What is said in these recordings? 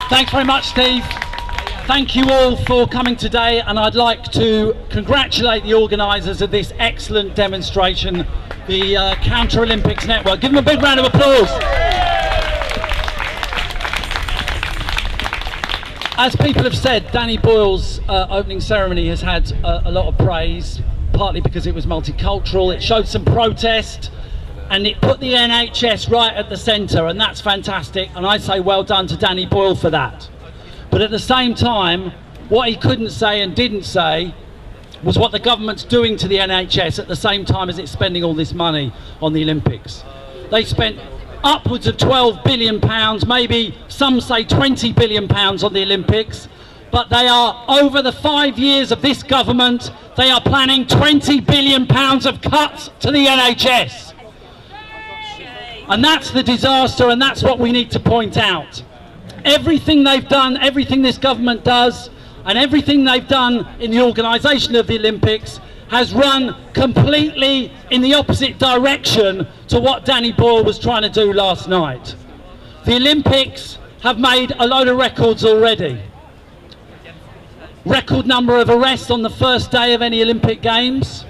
Thanks very much, Steve. Thank you all for coming today, and I'd like to congratulate the organisers of this excellent demonstration, the Counter Olympics Network. Give them a big round of applause. As people have said, Danny Boyle's opening ceremony has had a lot of praise, partly because it was multicultural, it showed some protest, and it put the NHS right at the centre, and that's fantastic, and I say well done to Danny Boyle for that. But at the same time, what he couldn't say and didn't say was what the government's doing to the NHS at the same time as it's spending all this money on the Olympics. They spent upwards of £12 billion, maybe some say £20 billion on the Olympics, but they are, over the 5 years of this government, they are planning £20 billion of cuts to the NHS. And that's the disaster, and that's what we need to point out. Everything they've done, everything this government does, and everything they've done in the organisation of the Olympics has run completely in the opposite direction to what Danny Boyle was trying to do last night. The Olympics have made a load of records already. Record number of arrests on the first day of any Olympic Games.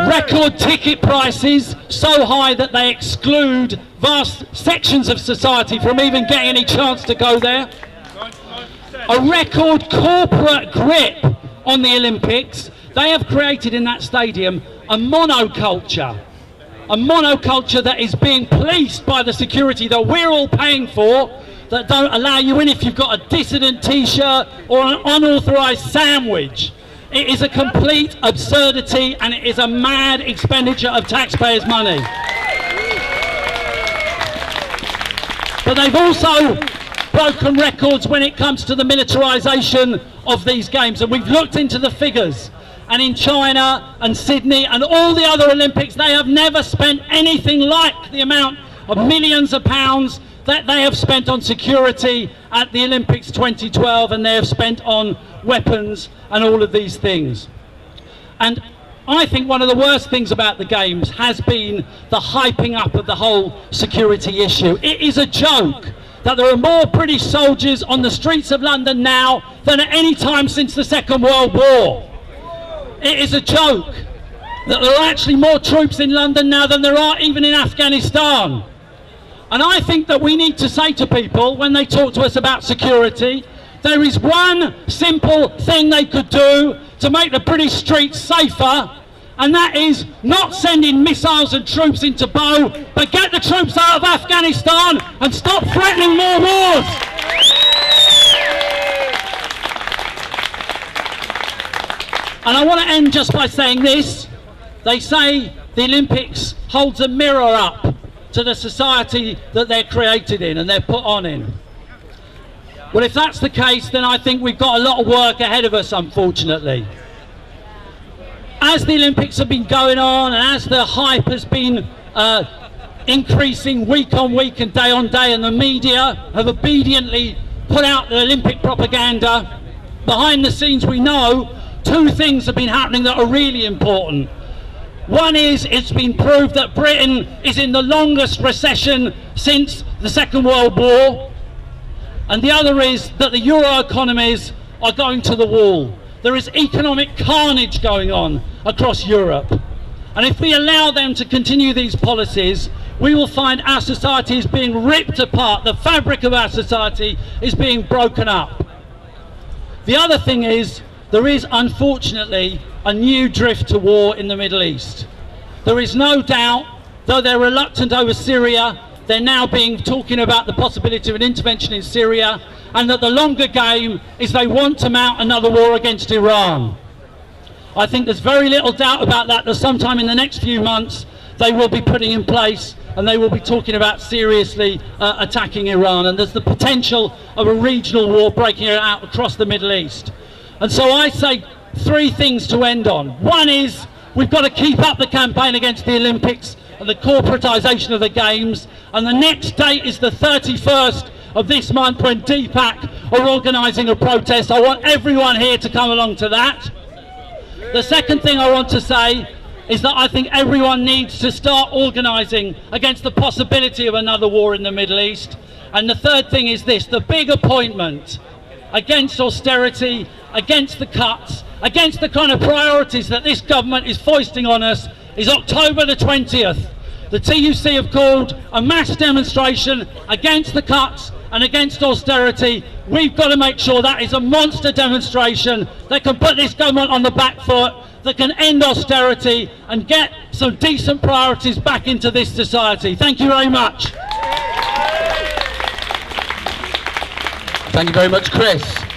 Record ticket prices so high that they exclude vast sections of society from even getting any chance to go there. A record corporate grip on the Olympics. They have created in that stadium a monoculture that is being policed by the security that we're all paying for, that don't allow you in if you've got a dissident t-shirt or an unauthorised sandwich. It is a complete absurdity, and it is a mad expenditure of taxpayers' money. But they've also broken records when it comes to the militarisation of these games, and we've looked into the figures, and in China and Sydney and all the other Olympics, they have never spent anything like the amount of millions of pounds that they have spent on security at the Olympics 2012, and they have spent on weapons and all of these things. And I think one of the worst things about the Games has been the hyping up of the whole security issue. It is a joke that there are more British soldiers on the streets of London now than at any time since the Second World War. It is a joke that there are actually more troops in London now than there are even in Afghanistan. And I think that we need to say to people, when they talk to us about security, there is one simple thing they could do to make the British streets safer, and that is not sending missiles and troops into Bow, but get the troops out of Afghanistan and stop threatening more wars. And I want to end just by saying this. They say the Olympics holds a mirror up to the society that they're created in and they're put on in. Well, if that's the case, then I think we've got a lot of work ahead of us, unfortunately. As the Olympics have been going on, and as the hype has been increasing week on week and day on day, and the media have obediently put out the Olympic propaganda, behind the scenes we know two things have been happening that are really important. One is, it's been proved that Britain is in the longest recession since the Second World War. And the other is that the Euro economies are going to the wall. There is economic carnage going on across Europe. And if we allow them to continue these policies, we will find our society is being ripped apart. The fabric of our society is being broken up. The other thing is, there is unfortunately a new drift to war in the Middle East. There is no doubt, though they're reluctant over Syria, they're now talking about the possibility of an intervention in Syria, and that the longer game is they want to mount another war against Iran. I think there's very little doubt about that sometime in the next few months they will be putting in place, and they will be talking about seriously attacking Iran, and there's the potential of a regional war breaking out across the Middle East. And so I say three things to end on. One is, we've got to keep up the campaign against the Olympics and the corporatisation of the Games, and the next date is the 31st of this month, when DPAC are organising a protest. I want everyone here to come along to that. The second thing I want to say is that I think everyone needs to start organising against the possibility of another war in the Middle East, And the third thing is this, the big appointment against austerity, against the cuts, against the kind of priorities that this government is foisting on us, is October the 20th. The TUC have called a mass demonstration against the cuts and against austerity. We've got to make sure that is a monster demonstration that can put this government on the back foot, that can end austerity and get some decent priorities back into this society. Thank you very much. Thank you very much, Chris.